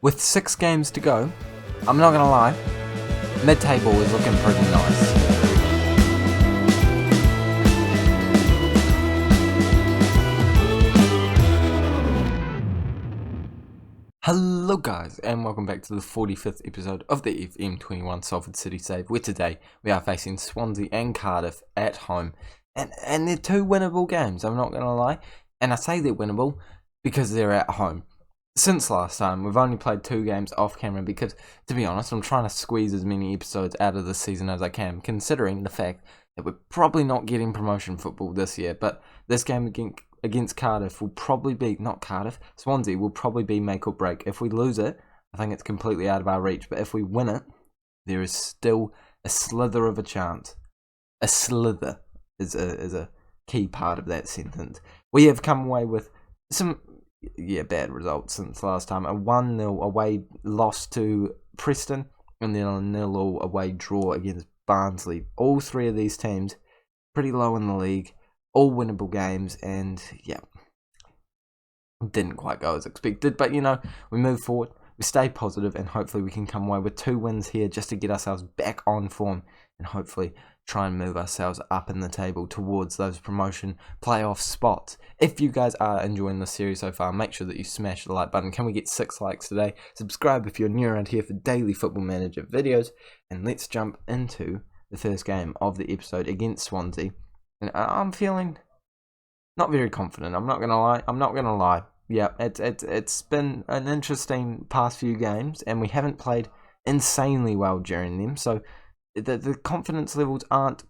With 6 games to go, I'm not going to lie, mid-table is looking pretty nice. Hello guys, and welcome back to the 45th episode of the FM21 Salford City Save, where today we are facing Swansea and Cardiff at home. And they're 2 winnable games, I'm not going to lie. And I say they're winnable because they're at home. Since last time, we've only played 2 games off camera because, to be honest, I'm trying to squeeze as many episodes out of this season as I can, considering the fact that we're probably not getting promotion football this year. But this game against Cardiff will probably be, not Cardiff, Swansea will probably be make or break. If we lose it, I think it's completely out of our reach. But if we win it, there is still a slither of a chance. A slither is a key part of that sentence. We have come away with some bad results since last time. A 1-0 away loss to Preston, and then a 0-0 away draw against Barnsley. All 3 of these teams pretty low in the league, all winnable games, and didn't quite go as expected. But we move forward, we stay positive, and hopefully we can come away with 2 wins here just to get ourselves back on form and hopefully try and move ourselves up in the table towards those promotion playoff spots. If you guys are enjoying this series so far, make sure that you smash the like button. Can we get 6 likes today? Subscribe if you're new around here for daily Football Manager videos. And let's jump into the first game of the episode against Swansea. And I'm feeling not very confident. I'm not gonna lie. Yeah, it's been an interesting past few games, and we haven't played insanely well during them. So the confidence levels aren't,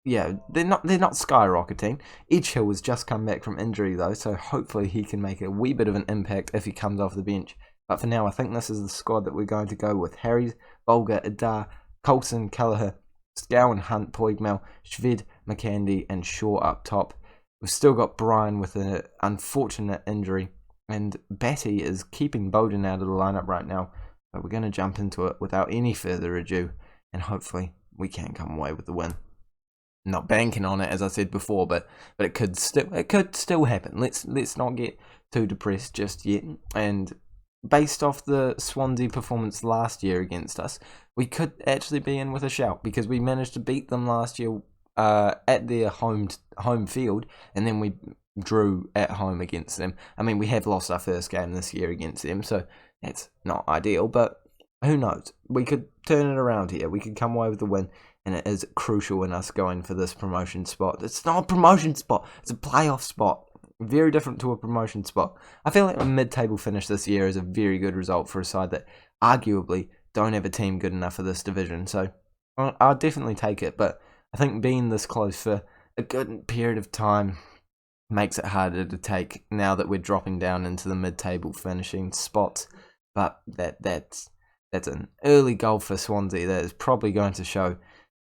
they're not skyrocketing. Edgehill has just come back from injury though, so hopefully he can make a wee bit of an impact if he comes off the bench. But for now, I think this is the squad that we're going to go with: Harries, Bolger, Adar, Coulson, Kelleher, Scowen, Hunt, Poigmel, Shved, McCandy, and Shaw up top. We've still got Brian with an unfortunate injury, and Batty is keeping Bowden out of the lineup right now. But we're going to jump into it without any further ado, and hopefully we can come away with the win. Not banking on it, as I said before, but it could still happen. Let's not get too depressed just yet. And based off the Swansea performance last year against us, we could actually be in with a shout, because we managed to beat them last year at their home field, and then we drew at home against them. I mean, we have lost our first game this year against them, so that's not ideal, but who knows? We could turn it around here. We could come away with the win, and it is crucial in us going for this promotion spot. It's not a promotion spot, it's a playoff spot. Very different to a promotion spot. I feel like a mid-table finish this year is a very good result for a side that arguably don't have a team good enough for this division. So I'll definitely take it, but I think being this close for a good period of time makes it harder to take now that we're dropping down into the mid-table finishing spots. But that's an early goal for Swansea that is probably going to show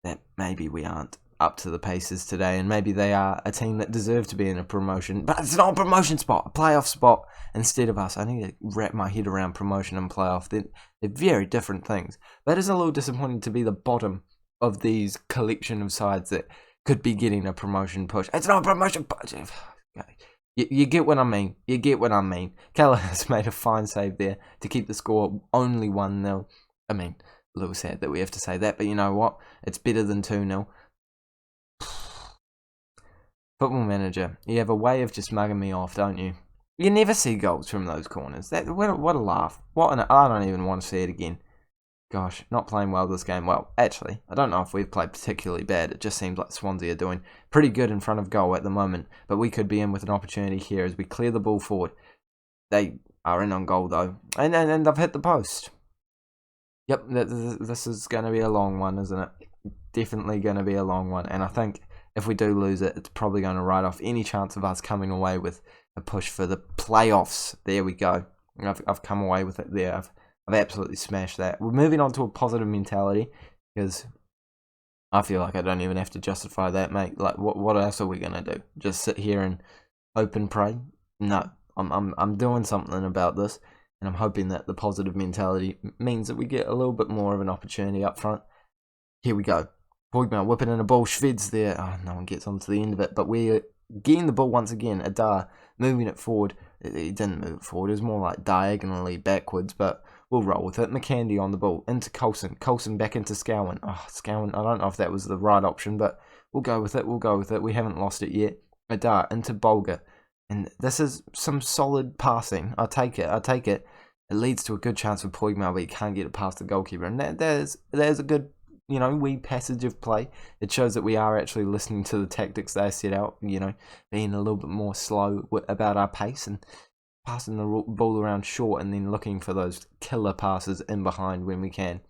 that maybe we aren't up to the paces today, and maybe they are a team that deserve to be in a promotion, but it's not a promotion spot, a playoff spot instead of us. I need to wrap my head around promotion and playoff. They're very different things. But it's a little disappointing to be the bottom of these collection of sides that could be getting a promotion push. It's not a promotion push. You get what I mean. You get what I mean. Kelleher's made a fine save there to keep the score only 1-0. I mean, a little sad that we have to say that, but you know what? It's better than 2-0. Football Manager, you have a way of just mugging me off, don't you? You never see goals from those corners. What a laugh. I don't even want to see it again. Gosh, not playing well this game. Well, actually, I don't know if we've played particularly bad. It just seems like Swansea are doing pretty good in front of goal at the moment. But we could be in with an opportunity here as we clear the ball forward. They are in on goal, though. And they've hit the post. Yep, this is going to be a long one, isn't it? Definitely going to be a long one. And I think if we do lose it, it's probably going to write off any chance of us coming away with a push for the playoffs. There we go. I've come away with it there. I've absolutely smashed that. We're moving on to a positive mentality, because I feel like I don't even have to justify that, mate. Like, what else are we gonna do? Just sit here and hope and pray? No, I'm doing something about this, and I'm hoping that the positive mentality means that we get a little bit more of an opportunity up front. Here we go. Poigmel whipping in a ball. Shved's there. Oh, no one gets onto the end of it, but we're getting the ball once again. Adar moving it forward he didn't move it forward. It was more like diagonally backwards, but we'll roll with it. McCandy on the ball, into Coulson. Coulson back into Scowen. Oh, Scowen, I don't know if that was the right option, but we'll go with it. We haven't lost it yet. Adar into Bolger. And this is some solid passing. I take it. It leads to a good chance for Poigmal, but he can't get it past the goalkeeper. And there's a good, wee passage of play. It shows that we are actually listening to the tactics they set out, being a little bit more slow about our pace and passing the ball around short and then looking for those killer passes in behind when we can.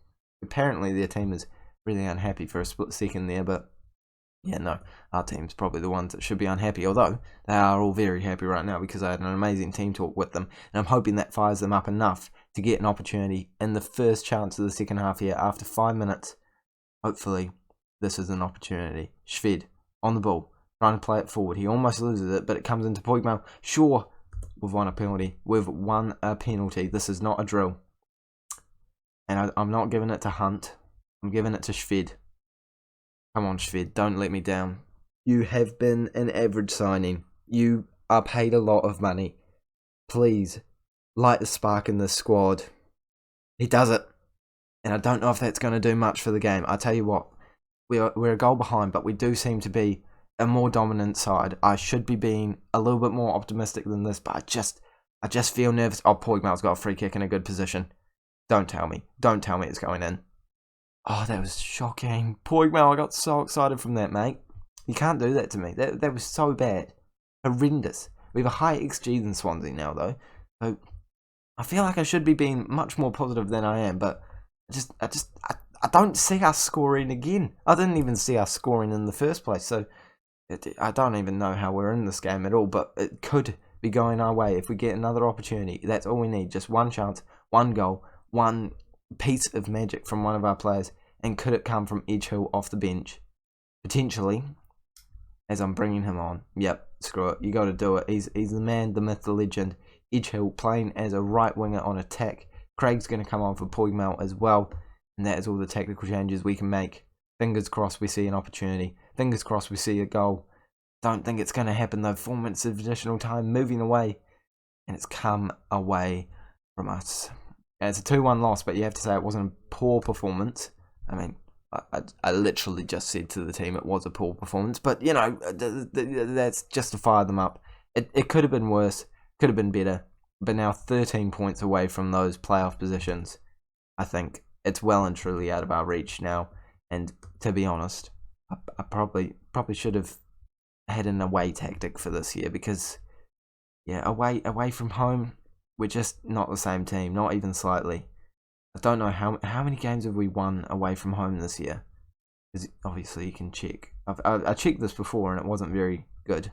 Apparently their team is really unhappy for a split second there, but yeah, no, our team's probably the ones that should be unhappy, although they are all very happy right now because I had an amazing team talk with them, and I'm hoping that fires them up enough to get an opportunity in the first chance of the second half here after 5 minutes. Hopefully, this is an opportunity. Shved on the ball, trying to play it forward. He almost loses it, but it comes into Poigmal. Sure, we've won a penalty. This is not a drill. And I'm not giving it to Hunt. I'm giving it to Shved. Come on, Shved, don't let me down. You have been an average signing. You are paid a lot of money. Please, light the spark in this squad. He does it. And I don't know if that's going to do much for the game. I tell you what, we're a goal behind, but we do seem to be a more dominant side. I should be being a little bit more optimistic than this, but I just feel nervous. Oh, Poigmal's got a free kick in a good position. Don't tell me it's going in. Oh, that was shocking. Poigmal, I got so excited from that, mate. You can't do that to me. That was so bad. Horrendous. We have a higher XG than Swansea now, though. So I feel like I should be being much more positive than I am, but I don't see us scoring again. I didn't even see us scoring in the first place, so I don't even know how we're in this game at all, but it could be going our way if we get another opportunity. That's all we need. Just one chance, one goal, one piece of magic from one of our players, and could it come from Edgehill off the bench? Potentially, as I'm bringing him on. Yep, screw it, you got to do it. He's the man, the myth, the legend. Edgehill playing as a right winger on attack. Craig's going to come on for Poigmal as well, and that is all the tactical changes we can make. Fingers crossed we see an opportunity. Fingers crossed we see a goal. Don't think it's going to happen though. 4 minutes of additional time moving away, and it's come away from us. And it's a 2-1 loss, but you have to say it wasn't a poor performance. I mean, I literally just said to the team it was a poor performance, but that's just to fire them up. It could have been worse, could have been better, but now 13 points away from those playoff positions. I think it's well and truly out of our reach now, and to be honest, I probably should have had an away tactic for this year, because away from home, we're just not the same team, not even slightly. I don't know how many games have we won away from home this year. Because obviously you can check. I checked this before and it wasn't very good.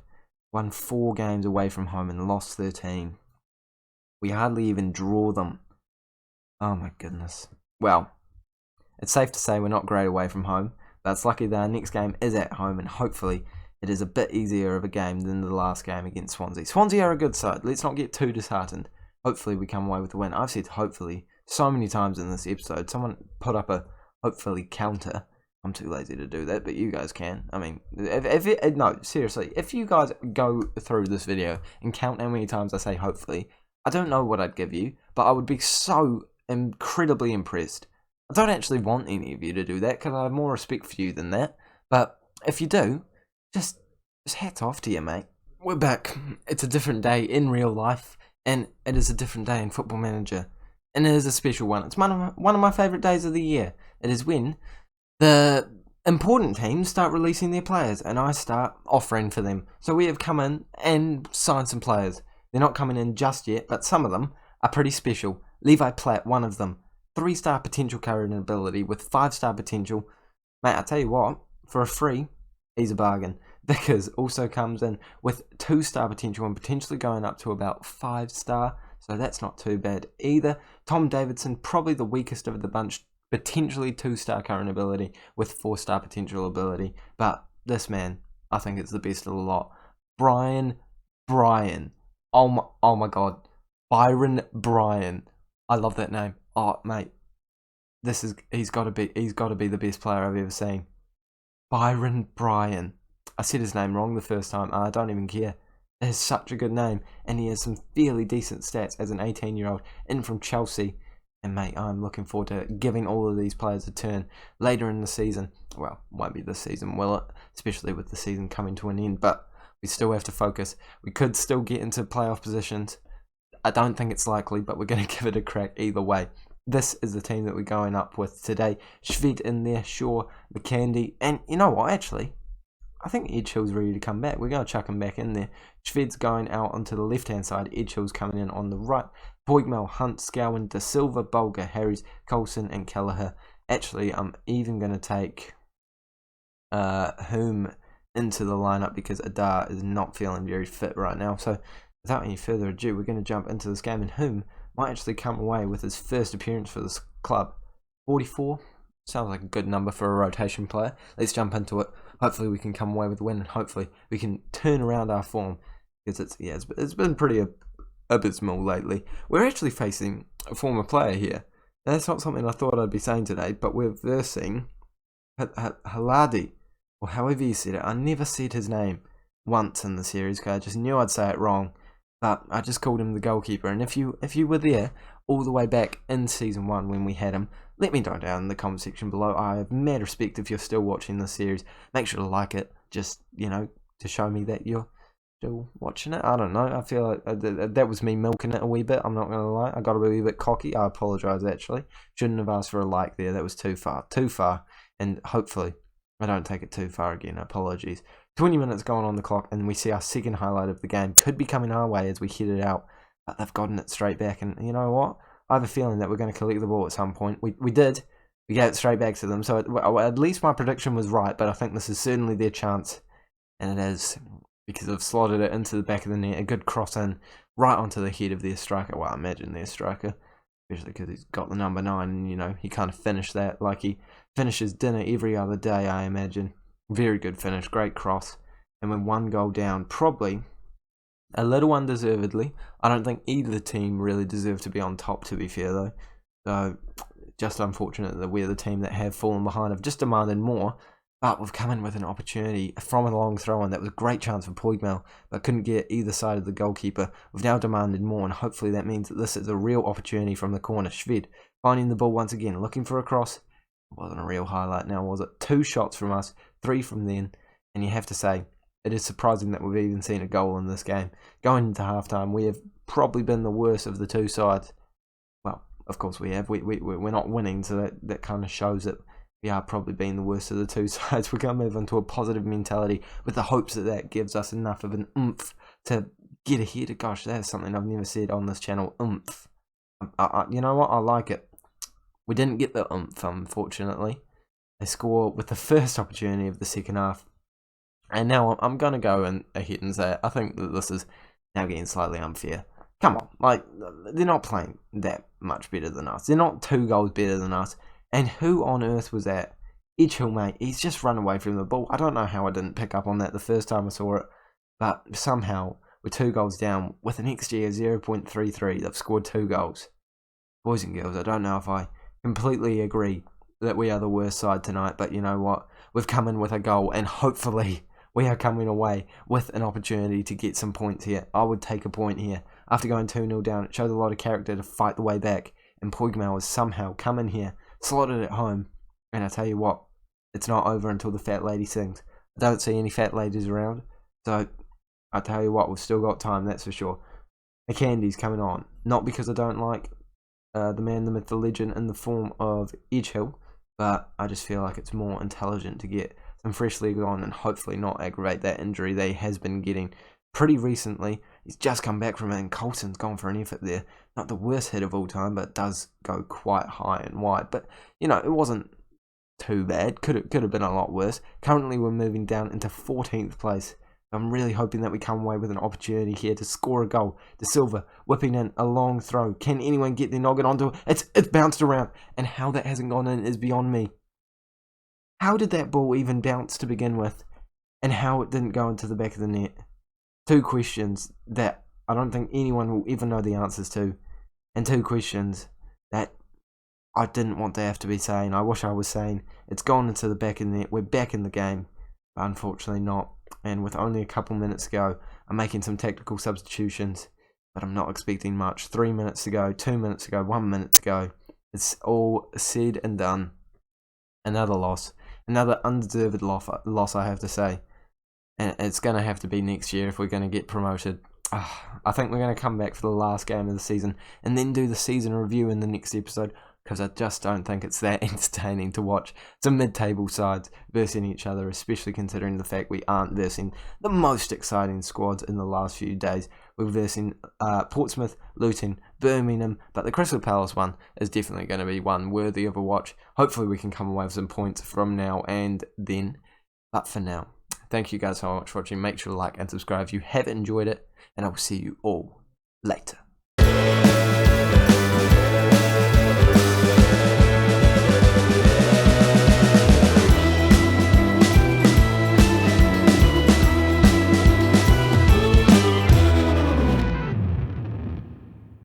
Won 4 games away from home and lost 13. We hardly even draw them. Oh my goodness. Well, it's safe to say we're not great away from home, but it's lucky that our next game is at home, and hopefully it is a bit easier of a game than the last game against Swansea. Swansea are a good side. Let's not get too disheartened. Hopefully we come away with a win. I've said hopefully so many times in this episode. Someone put up a hopefully counter. I'm too lazy to do that, but you guys can. I mean, no, seriously, if you guys go through this video and count how many times I say hopefully, I don't know what I'd give you, but I would be so incredibly impressed. I don't actually want any of you to do that because I have more respect for you than that. But if you do, just hats off to you, mate. We're back. It's a different day in real life, and it is a different day in Football Manager. And it is a special one. It's one of my favourite days of the year. It is when the important teams start releasing their players and I start offering for them. So we have come in and signed some players. They're not coming in just yet, but some of them are pretty special. Levi Platt, one of them. 3-star potential current ability with 5-star potential. Mate, I tell you what, for a free, he's a bargain. Vickers also comes in with 2-star potential and potentially going up to about 5-star. So that's not too bad either. Tom Davidson, probably the weakest of the bunch. Potentially 2-star current ability with 4-star potential ability. But this man, I think it's the best of the lot. Brian. Oh my god. Byron Bryan. I love that name. Oh mate. He's gotta be the best player I've ever seen. Byron Bryan. I said his name wrong the first time. I don't even care. has such a good name, and he has some fairly decent stats as an 18-year-old in from Chelsea. And mate, I'm looking forward to giving all of these players a turn later in the season. Well, won't be this season, will it? Especially with the season coming to an end, but we still have to focus. We could still get into playoff positions. I don't think it's likely, but we're going to give it a crack either way. This is the team that we're going up with today. Shved in there, Shaw, McCandy, and you know what, actually, I think Edgehill's ready to come back. We're going to chuck him back in there. Shved's going out onto the left-hand side. Edgehill's coming in on the right. Boigmel, Hunt, Scowen, De Silva, Bulger, Harries, Coulson, and Kelleher. Actually, I'm even going to take Hume into the lineup because Adar is not feeling very fit right now. So, without any further ado, we're going to jump into this game. And Hume might actually come away with his first appearance for this club. 44. Sounds like a good number for a rotation player. Let's jump into it. Hopefully we can come away with a win, and hopefully we can turn around our form, because it's been pretty abysmal lately. We're actually facing a former player here. That's not something I thought I'd be saying today, but we're versing Haladi, or however you said it. I never said his name once in the series because I just knew I'd say it wrong, but I just called him the goalkeeper. And if you were there all the way back in season 1 when we had him, let me know down in the comment section below. I have mad respect if you're still watching this series. Make sure to like it, just, to show me that you're still watching it. I don't know. I feel like that was me milking it a wee bit. I'm not going to lie. I got a wee bit cocky. I apologise, actually. Shouldn't have asked for a like there. That was too far. Too far. And hopefully I don't take it too far again. Apologies. 20 minutes going on the clock, and we see our second highlight of the game. Could be coming our way as we head it out, but they've gotten it straight back. And you know what? I have a feeling that we're going to collect the ball at some point. We did. We gave it straight back to them. So at least my prediction was right, but I think this is certainly their chance. And it is, because they've slotted it into the back of the net. A good cross in right onto the head of their striker. Well, I imagine their striker, especially because he's got the number 9. And, he kind of finished that like he finishes dinner every other day, I imagine. Very good finish. Great cross. And with 1 goal down, probably a little undeservedly. I don't think either team really deserved to be on top, to be fair, though. So, just unfortunate that we're the team that have fallen behind. Have just demanded more, but we've come in with an opportunity from a long throw-in. That was a great chance for Boigmel, but couldn't get either side of the goalkeeper. We've now demanded more, and hopefully that means that this is a real opportunity from the corner. Shved finding the ball once again, looking for a cross. It wasn't a real highlight now, was it? 2 shots from us, 3 from them, and you have to say, it is surprising that we've even seen a goal in this game. Going into halftime, we have probably been the worst of the 2 sides. Well, of course we have. We're not winning, so that kind of shows that we are probably being the worst of the 2 sides. We're going to move into a positive mentality with the hopes that gives us enough of an oomph to get ahead. Gosh, that's something I've never said on this channel. Oomph. You know what? I like it. We didn't get the oomph, unfortunately. They score with the first opportunity of the second half. And now I'm going to go ahead and say I think that this is now getting slightly unfair. Come on, they're not playing that much better than us. They're not 2 goals better than us. And who on earth was that? Edgehill, mate, he's just run away from the ball. I don't know how I didn't pick up on that the first time I saw it. But somehow, we're 2 goals down with an XG of 0.33. They've scored 2 goals. Boys and girls, I don't know if I completely agree that we are the worst side tonight. But you know what? We've come in with a goal, and hopefully we are coming away with an opportunity to get some points here. I would take a point here. After going 2-0 down, it shows a lot of character to fight the way back. And Boigmel has somehow come in here, slotted it home. And I tell you what, it's not over until the fat lady sings. I don't see any fat ladies around. So, I tell you what, we've still got time, that's for sure. McCandy's coming on. Not because I don't like the man, the myth, the legend in the form of Edgehill. But I just feel like it's more intelligent to get some fresh legs on and hopefully not aggravate that injury that he has been getting pretty recently. He's just come back from it, and Coulson's gone for an effort there. Not the worst hit of all time, but it does go quite high and wide. But, it wasn't too bad. Could have been a lot worse. Currently, we're moving down into 14th place. I'm really hoping that we come away with an opportunity here to score a goal. De Silva whipping in a long throw. Can anyone get their noggin onto it? It's bounced around, and how that hasn't gone in is beyond me. How did that ball even bounce to begin with, and how it didn't go into the back of the net? 2 questions that I don't think anyone will ever know the answers to, and 2 questions that I didn't want to have to be saying. I wish I was saying. It's gone into the back of the net. We're back in the game, but unfortunately not. And with only a couple minutes to go, I'm making some tactical substitutions, but I'm not expecting much. 3 minutes to go, 2 minutes to go, 1 minute to go. It's all said and done. Another loss. Another undeserved loss, I have to say. And it's going to have to be next year if we're going to get promoted. I think we're going to come back for the last game of the season and then do the season review in the next episode, because I just don't think it's that entertaining to watch some mid-table sides versing each other, especially considering the fact we aren't versing the most exciting squads in the last few days. We're versing Portsmouth, Luton, Birmingham, but the Crystal Palace one is definitely going to be one worthy of a watch. Hopefully we can come away with some points from now and then, but for now, thank you guys so much for watching. Make sure to like and subscribe if you have enjoyed it, and I will see you all later.